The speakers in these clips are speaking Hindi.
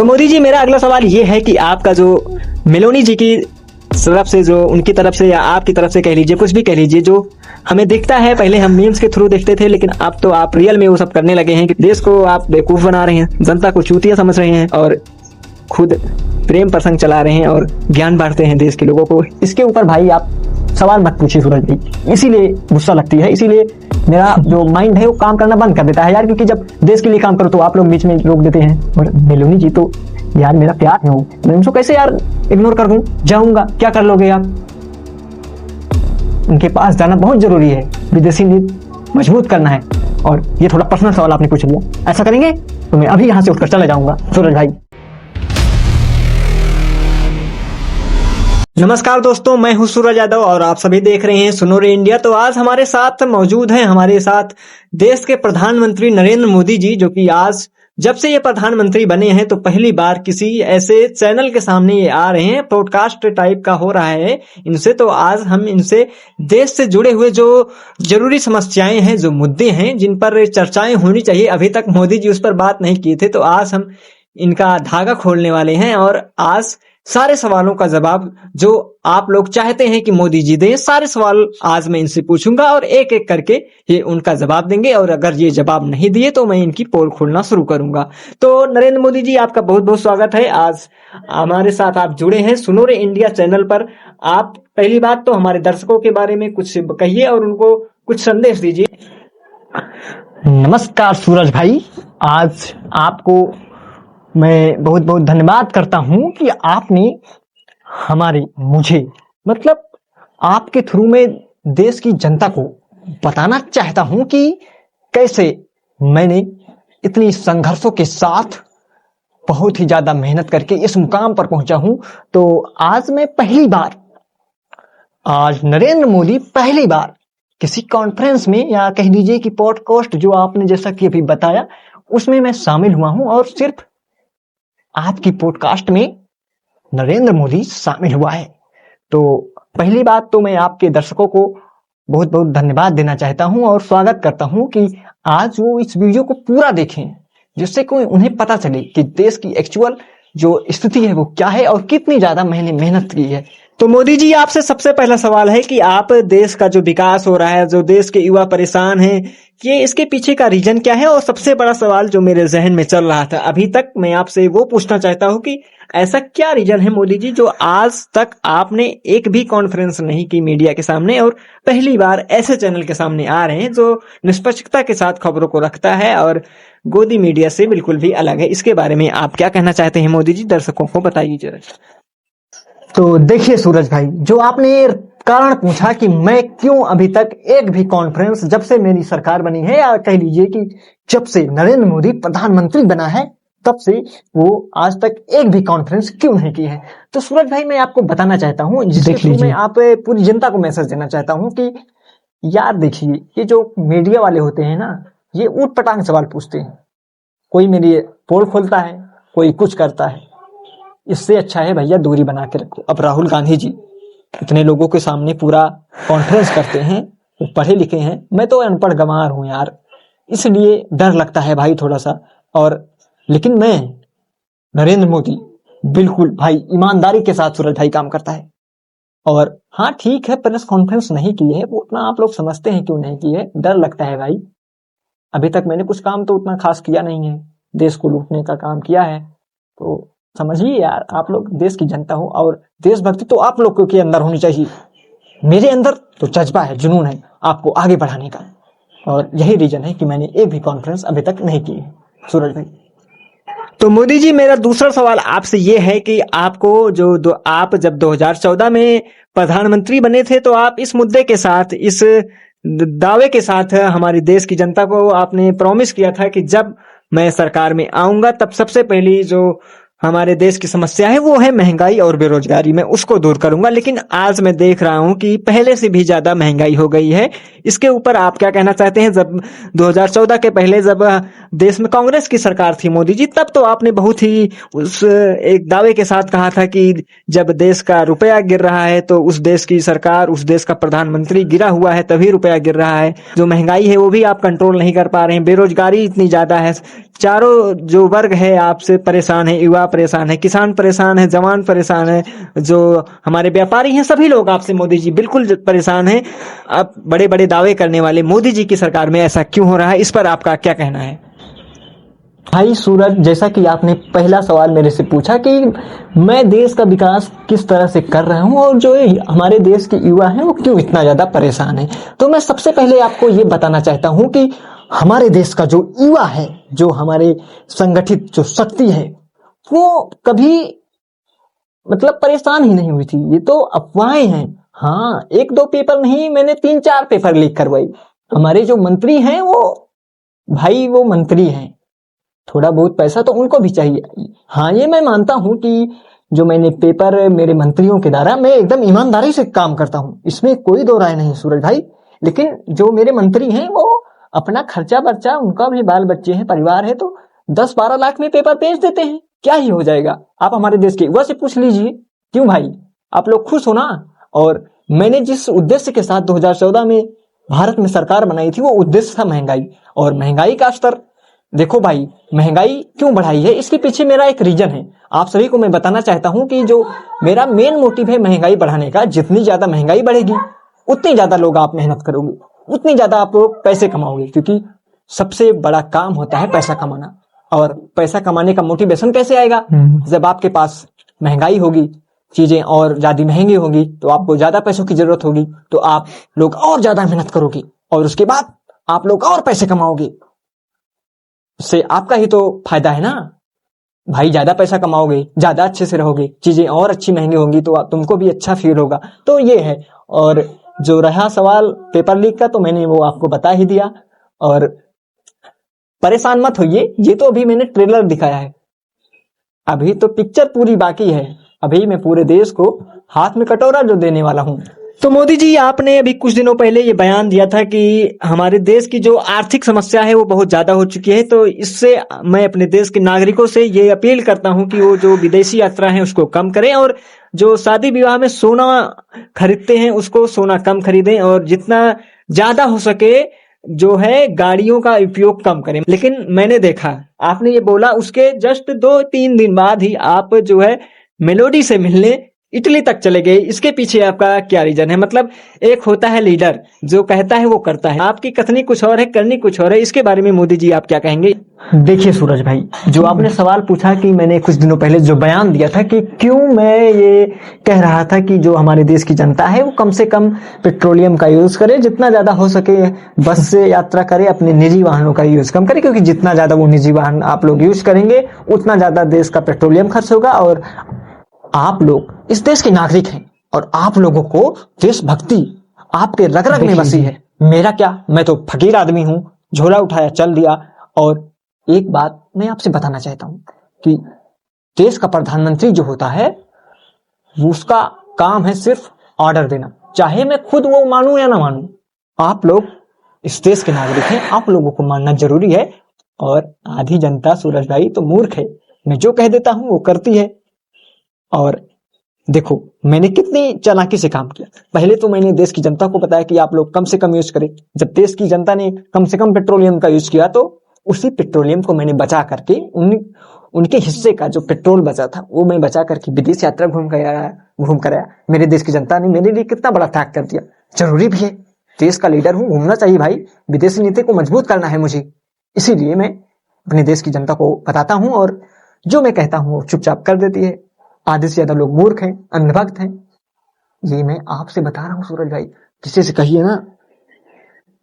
तो मोदी जी, मेरा अगला सवाल ये है कि आपका जो मेलोनी जी की तरफ से, जो उनकी तरफ से या आपकी तरफ से कह लीजिए, कुछ भी कह लीजिए, जो हमें दिखता है, पहले हम मीम्स के थ्रू देखते थे, लेकिन अब तो आप रियल में वो सब करने लगे हैं कि देश को आप बेवकूफ बना रहे हैं, जनता को चूतिया समझ रहे हैं और खुद प्रेम प्रसंग चला रहे हैं और ज्ञान बांटते हैं देश के लोगों को। इसके ऊपर भाई आप सवाल मत पूछिए सूरज भाई, इसीलिए गुस्सा लगती है, इसीलिए मेरा जो माइंड है वो काम करना बंद कर देता है यार, क्योंकि जब देश के लिए काम करो तो आप लोग बीच में रोक देते हैं। और मेलोनी जी तो यार मेरा प्यार है, वो मैं उनको कैसे यार इग्नोर कर दूं? जाऊंगा, क्या कर लोगे आप? उनके पास जाना बहुत जरूरी है, विदेशी नीति मजबूत करना है। और ये थोड़ा पर्सनल सवाल आपने पूछ लिया, ऐसा करेंगे तो मैं अभी यहाँ से उठकर चला जाऊंगा सूरज भाई। नमस्कार दोस्तों, मैं हूं सूरज यादव और आप सभी देख रहे हैं सुनो रे इंडिया। तो आज हमारे साथ मौजूद हैं, हमारे साथ देश के प्रधानमंत्री नरेंद्र मोदी जी, जो कि आज जब से ये प्रधानमंत्री बने हैं तो पहली बार किसी ऐसे चैनल के सामने ये आ रहे हैं, पॉडकास्ट टाइप का हो रहा है इनसे। तो आज हम इनसे देश से जुड़े हुए जो जरूरी समस्याएं हैं, जो मुद्दे हैं, जिन पर चर्चाएं होनी चाहिए, अभी तक मोदी जी उस पर बात नहीं किए थे, तो आज हम इनका धागा खोलने वाले हैं और आज सारे सवालों का जवाब जो आप लोग चाहते हैं कि मोदी जी दें, सारे सवाल आज मैं इनसे पूछूंगा और एक एक करके ये उनका जवाब देंगे। और अगर ये जवाब नहीं दिए तो मैं इनकी पोल खोलना शुरू करूंगा। तो नरेंद्र मोदी जी, आपका बहुत बहुत स्वागत है। आज हमारे साथ आप जुड़े हैं सुनो रे इंडिया चैनल पर। आप पहली बात तो हमारे दर्शकों के बारे में कुछ कहिए और उनको कुछ संदेश दीजिए। नमस्कार सूरज भाई, आज आपको मैं बहुत बहुत धन्यवाद करता हूं कि आपने मुझे मतलब आपके थ्रू में देश की जनता को बताना चाहता हूं कि कैसे मैंने इतनी संघर्षों के साथ बहुत ही ज्यादा मेहनत करके इस मुकाम पर पहुंचा हूं। तो आज मैं आज नरेंद्र मोदी पहली बार किसी कॉन्फ्रेंस में, या कह लीजिए कि पॉडकास्ट जो आपने जैसा कि अभी बताया, उसमें मैं शामिल हुआ हूं और सिर्फ आपकी पॉडकास्ट में नरेंद्र मोदी शामिल हुआ है। तो पहली बात तो मैं आपके दर्शकों को बहुत बहुत धन्यवाद देना चाहता हूं और स्वागत करता हूं कि आज वो इस वीडियो को पूरा देखें, जिससे कोई उन्हें पता चले कि देश की एक्चुअल जो स्थिति है वो क्या है और कितनी ज्यादा मैंने मेहनत की है। तो मोदी जी, आपसे सबसे पहला सवाल है कि आप देश का जो विकास हो रहा है, जो देश के युवा परेशान हैं, ये इसके पीछे का रीजन क्या है? और सबसे बड़ा सवाल जो मेरे जहन में चल रहा था अभी तक, मैं आपसे वो पूछना चाहता हूं कि ऐसा क्या रीजन है मोदी जी जो आज तक आपने एक भी कॉन्फ्रेंस नहीं की मीडिया के सामने और पहली बार ऐसे चैनल के सामने आ रहे हैं जो निष्पक्षता के साथ खबरों को रखता है और गोदी मीडिया से बिल्कुल भी अलग है? इसके बारे में आप क्या कहना चाहते हैं मोदी जी, दर्शकों को बताइए जरा। तो देखिए सूरज भाई, जो आपने कारण पूछा कि मैं क्यों अभी तक एक भी कॉन्फ्रेंस, जब से मेरी सरकार बनी है, या कह लीजिए कि जब से नरेंद्र मोदी प्रधानमंत्री बना है, तब से वो आज तक एक भी कॉन्फ्रेंस क्यों नहीं की है, तो सूरज भाई मैं आपको बताना चाहता हूँ, जिसके थ्रू मैं आप पूरी जनता को मैसेज देना चाहता हूँ कि यार देखिए, ये जो मीडिया वाले होते हैं ना, ये ऊट पटांग सवाल पूछते हैं। कोई मेरी पोल खोलता है, कोई कुछ करता है। इससे अच्छा है भैया दूरी बना के रखो। अब राहुल गांधी जी इतने लोगों के सामने पूरा कॉन्फ्रेंस करते हैं, वो पढ़े लिखे हैं, मैं तो अनपढ़ गंवार हूं यार, इसलिए डर लगता है भाई थोड़ा सा। और लेकिन मैं नरेंद्र मोदी बिल्कुल भाई ईमानदारी के साथ सूरज भाई काम करता है। और हाँ ठीक है, प्रेस कॉन्फ्रेंस नहीं की है, वो उतना आप लोग समझते हैं क्यों नहीं की है, डर लगता है भाई। अभी तक मैंने कुछ काम तो उतना खास किया नहीं है, देश को लूटने का काम किया है। तो समझिए यार, आप लोग देश की जनता हो और देशभक्ति तो आप लोगों के अंदर होनी चाहिए। मेरे अंदर तो जज्बा है, जुनून है आपको आगे बढ़ाने का, और यही रीजन है कि मैंने एक भी कॉन्फ्रेंस अभी तक नहीं की है सूरज भाई। तो मोदी जी, मेरा दूसरा सवाल आपसे ये है कि आपको आप जब 2014 में प्रधानमंत्री बने थे, तो आप इस मुद्दे के साथ, इस दावे के साथ हमारे देश की जनता को आपने प्रॉमिस किया था कि जब मैं सरकार में आऊंगा तब सबसे पहली जो हमारे देश की समस्या है वो है महंगाई और बेरोजगारी, मैं उसको दूर करूंगा। लेकिन आज मैं देख रहा हूं कि पहले से भी ज्यादा महंगाई हो गई है। इसके ऊपर आप क्या कहना चाहते हैं? जब 2014 के पहले जब देश में कांग्रेस की सरकार थी मोदी जी, तब तो आपने बहुत ही उस एक दावे के साथ कहा था कि जब देश का रुपया गिर रहा है तो उस देश की सरकार, उस देश का प्रधानमंत्री गिरा हुआ है तभी रुपया गिर रहा है। जो महंगाई है वो भी आप कंट्रोल नहीं कर पा रहे हैं, बेरोजगारी इतनी ज्यादा है, चारों जो वर्ग है आपसे परेशान है, युवा परेशान है, किसान परेशान है, जवान परेशान है, जो हमारे व्यापारी हैं, सभी लोग आपसे मोदी जी बिल्कुल परेशान हैं। आप बड़े बड़े दावे करने वाले मोदी जी की सरकार में ऐसा क्यों हो रहा है, इस पर आपका क्या कहना है? भाई सूरज, जैसा कि आपने पहला सवाल मेरे से पूछा कि मैं देश का विकास किस तरह से कर रहा हूं और जो हमारे देश के युवा हैं वो क्यों इतना ज्यादा परेशान है, तो मैं सबसे पहले आपको ये बताना चाहता हूं कि हमारे देश का जो युवा है, जो हमारे संगठित जो शक्ति है, वो कभी मतलब परेशान ही नहीं हुई थी। ये तो अफवाहें हैं। हाँ, एक दो पेपर नहीं, मैंने 3-4 पेपर लीक करवाई। हमारे जो मंत्री हैं वो भाई वो मंत्री हैं, थोड़ा बहुत पैसा तो उनको भी चाहिए। हाँ, ये मैं मानता हूं कि जो मैंने पेपर मेरे मंत्रियों के द्वारा, मैं एकदम ईमानदारी से काम करता हूं, इसमें कोई दो राय नहीं सूरज भाई। लेकिन जो मेरे मंत्री हैं वो अपना खर्चा बर्चा, उनका भी बाल बच्चे हैं, परिवार है, तो 10-12 लाख में पेपर बेच देते हैं, क्या ही हो जाएगा। आप हमारे देश के युवा से पूछ लीजिए। क्यों भाई, आप लोग खुश हो ना। और मैंने जिस उद्देश्य के साथ 2014 में भारत में सरकार बनाई थी, वो उद्देश्य था महंगाई। और महंगाई का स्तर देखो भाई, महंगाई क्यों बढ़ाई है, इसके पीछे मेरा एक रीजन है। आप सभी को मैं बताना चाहता हूं कि जो मेरा मेन मोटिव है महंगाई बढ़ाने का, जितनी ज्यादा महंगाई बढ़ेगी उतनी ज्यादा लोग आप मेहनत करोगे, उतनी ज्यादा आप लोग पैसे कमाओगे, क्योंकि सबसे बड़ा काम होता है पैसा कमाना। और पैसा कमाने का मोटिवेशन कैसे आएगा, जब आपके पास महंगाई होगी, चीजें और ज्यादा महंगी होगी, तो आपको ज्यादा पैसों की जरूरत होगी, तो आप लोग और ज्यादा मेहनत करोगे और उसके बाद आप लोग और पैसे कमाओगे। इससे आपका ही तो फायदा है ना भाई। ज्यादा पैसा कमाओगे, ज्यादा अच्छे से रहोगे, चीजें और अच्छी महंगी होंगी, तो तुमको भी अच्छा फील होगा। तो ये है। और जो रहा सवाल पेपर लीक का, तो मैंने वो आपको बता ही दिया। और परेशान मत होइए, ये तो अभी मैंने ट्रेलर दिखाया है, अभी तो पिक्चर पूरी बाकी है। अभी मैं पूरे देश को हाथ में कटोरा जो देने वाला हूं। तो मोदी जी, आपने अभी कुछ दिनों पहले ये बयान दिया था कि हमारे देश की जो आर्थिक समस्या है वो बहुत ज्यादा हो चुकी है, तो इससे मैं अपने देश के नागरिकों से ये अपील करता हूं कि वो जो विदेशी यात्रा है उसको कम करें, और जो शादी विवाह में सोना खरीदते हैं उसको सोना कम खरीदें, और जितना ज्यादा हो सके जो है गाड़ियों का उपयोग कम करें। लेकिन मैंने देखा आपने ये बोला, उसके जस्ट 2-3 दिन बाद ही आप जो है मेलोडी से मिलने इटली तक चले गए। इसके पीछे आपका क्या रीजन है? मतलब एक होता है लीडर, जो कहता है वो करता है, आपकी कथनी कुछ और है, करनी कुछ और है। इसके बारे में मोदी जी आप क्या कहेंगे? देखिए सूरज भाई, जो आपने सवाल पूछा कि मैंने कुछ दिनों पहले जो बयान दिया था कि क्यों मैं ये कह रहा था कि जो हमारे देश की जनता है वो कम से कम पेट्रोलियम का यूज करे, जितना ज्यादा हो सके बस से यात्रा करे, अपने निजी वाहनों का यूज कम करे, क्योंकि जितना ज्यादा वो निजी वाहन आप लोग यूज करेंगे उतना ज्यादा देश का पेट्रोलियम खर्च होगा। और आप लोग इस देश के नागरिक हैं और आप लोगों को देशभक्ति आपके रग रग में बसी है। मेरा क्या, मैं तो फकीर आदमी हूं, झोला उठाया चल दिया। और एक बात मैं आपसे बताना चाहता हूं कि देश का प्रधानमंत्री जो होता है उसका काम है सिर्फ ऑर्डर देना, चाहे मैं खुद वो मानूं या ना मानूं। आप लोग इस देश के नागरिक हैं, आप लोगों को मानना जरूरी है। और आधी जनता सूरज भाई तो मूर्ख है, मैं जो कह देता हूं वो करती है। और देखो मैंने कितनी चालाकी से काम किया। पहले तो मैंने देश की जनता को बताया कि आप लोग कम से कम यूज करें। जब देश की जनता ने कम से कम पेट्रोलियम का यूज किया, तो उसी पेट्रोलियम को मैंने बचा करके उनके हिस्से का जो पेट्रोल बचा था वो मैं बचा करके विदेश यात्रा घूम कर आया। मेरे देश की जनता ने मेरे लिए कितना बड़ा त्याग कर दिया। जरूरी भी है, देश का लीडर हूं, घूमना चाहिए भाई। विदेशी नीति को मजबूत करना है मुझे, इसीलिए मैं अपने देश की जनता को बताता हूं और जो मैं कहता हूं वो चुपचाप कर देती है। आधे से ज्यादा लोग मूर्ख हैं, अंधभक्त हैं। ये मैं आपसे बता रहा हूं सूरज भाई, किसी से कहिए ना,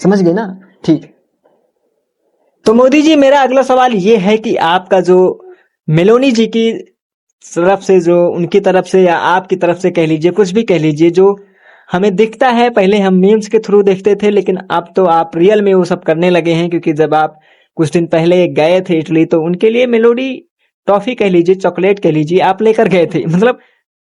समझ गए ना? ठीक। तो मोदी जी, मेरा अगला सवाल ये है कि आपका जो मेलोनी जी की तरफ से, जो उनकी तरफ से या आपकी तरफ से कह लीजिए, कुछ भी कह लीजिए, जो हमें दिखता है, पहले हम मीम्स के थ्रू देखते थे, लेकिन अब तो आप रियल में वो सब करने लगे हैं। क्योंकि जब आप कुछ दिन पहले गए थे इटली, तो उनके लिए मेलोडी टॉफी कह लीजिए, चॉकलेट कह लीजिए, आप लेकर गए थे। मतलब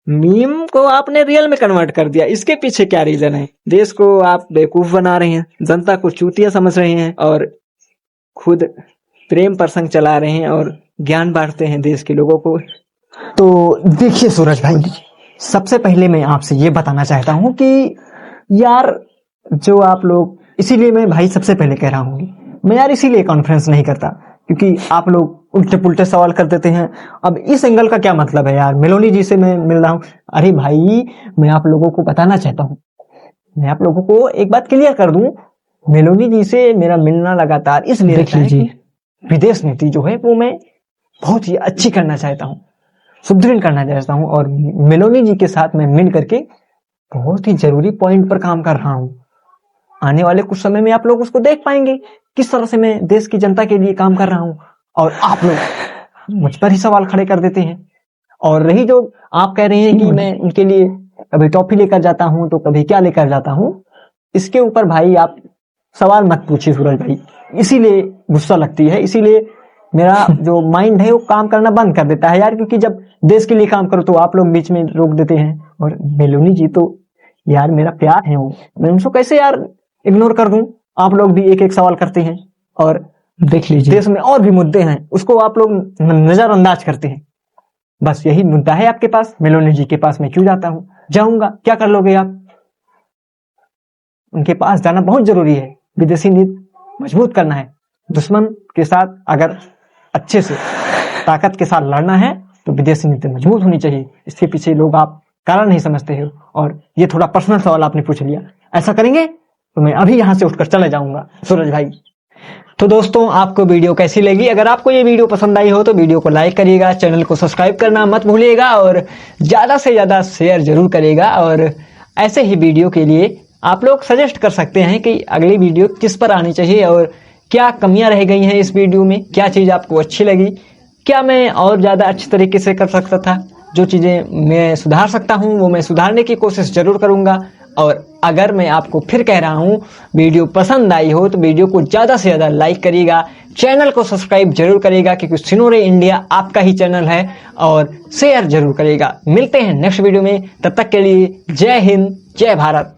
मीम को आपने रियल में कन्वर्ट कर दिया। इसके पीछे क्या रीजन है? देश को आप बेवकूफ बना रहे हैं, जनता को चूतिया समझ रहे हैं और खुद प्रेम प्रसंग चला रहे हैं और ज्ञान बांटते हैं देश के लोगों को। तो देखिए सूरज भाई, सबसे पहले मैं आपसे ये बताना चाहता हूं कि यार जो आप लोग, इसीलिए मैं भाई सबसे पहले कह रहा हूं, मैं यार इसीलिए कॉन्फ्रेंस नहीं करता, क्योंकि आप लोग उल्टे पुल्टे सवाल कर देते हैं। अब इस एंगल का क्या मतलब है यार, मेलोनी जी से मैं मिल रहा हूँ। अरे भाई, मैं आप लोगों को बताना चाहता हूँ, मैं आप लोगों को एक बात क्लियर कर दूं, मेलोनी जी से मेरा मिलना लगातार इसलिए रहता है कि विदेश नीति जो है वो मैं बहुत ही अच्छी करना चाहता हूँ, सुदृढ़ करना चाहता हूँ, और मेलोनी जी के साथ मैं मिल करके बहुत ही जरूरी पॉइंट पर काम कर रहा हूँ। आने वाले कुछ समय में आप लोग उसको देख पाएंगे किस तरह से मैं देश की जनता के लिए काम कर रहा हूँ, और आप लोग मुझ पर ही सवाल खड़े कर देते हैं। और रही जो आप कह रहे हैं कि मैं उनके लिए कभी टॉफी लेकर जाता हूँ तो कभी क्या लेकर जाता हूँ, इसके ऊपर भाई आप सवाल मत पूछिए सूरज भाई, इसीलिए गुस्सा लगती है, इसीलिए मेरा जो माइंड है वो काम करना बंद कर देता है यार। क्योंकि जब देश के लिए काम करो तो आप लोग बीच में रोक देते हैं, और मेलोनी जी तो यार मेरा प्यार है, वो मैं उनको कैसे यार इग्नोर कर दूं। आप लोग भी एक एक सवाल करते हैं, और देख लीजिए देश में और भी मुद्दे हैं उसको आप लोग नजरअंदाज करते हैं। बस यही मुद्दा है आपके पास, मेलोनी जी के पास मैं क्यों जाता हूँ, जाऊंगा, क्या कर लोगे आप। उनके पास जाना बहुत जरूरी है, विदेशी नीति मजबूत करना है। दुश्मन के साथ अगर अच्छे से ताकत के साथ लड़ना है तो विदेशी नीति मजबूत होनी चाहिए। इसके पीछे लोग आप कारण नहीं समझते हो, और ये थोड़ा पर्सनल सवाल आपने पूछ लिया। ऐसा करेंगे तो मैं अभी यहां से उठकर चले जाऊंगा सूरज भाई। तो दोस्तों, आपको वीडियो कैसी लगी? अगर आपको ये वीडियो पसंद आई हो तो वीडियो को लाइक करिएगा, चैनल को सब्सक्राइब करना मत भूलिएगा, और ज्यादा से ज्यादा शेयर जरूर करिएगा। और ऐसे ही वीडियो के लिए आप लोग सजेस्ट कर सकते हैं कि अगली वीडियो किस पर आनी चाहिए, और क्या कमियां रह गई हैं इस वीडियो में, क्या चीज आपको अच्छी लगी, क्या मैं और ज्यादा अच्छे तरीके से कर सकता था। जो चीजें मैं सुधार सकता हूं वो मैं सुधारने की कोशिश जरूर करूंगा। और अगर मैं आपको फिर कह रहा हूं, वीडियो पसंद आई हो तो वीडियो को ज्यादा से ज्यादा लाइक करिएगा, चैनल को सब्सक्राइब जरूर करिएगा क्योंकि सुनो रे इंडिया आपका ही चैनल है, और शेयर जरूर करिएगा। मिलते हैं नेक्स्ट वीडियो में, तब तक के लिए जय हिंद, जय भारत।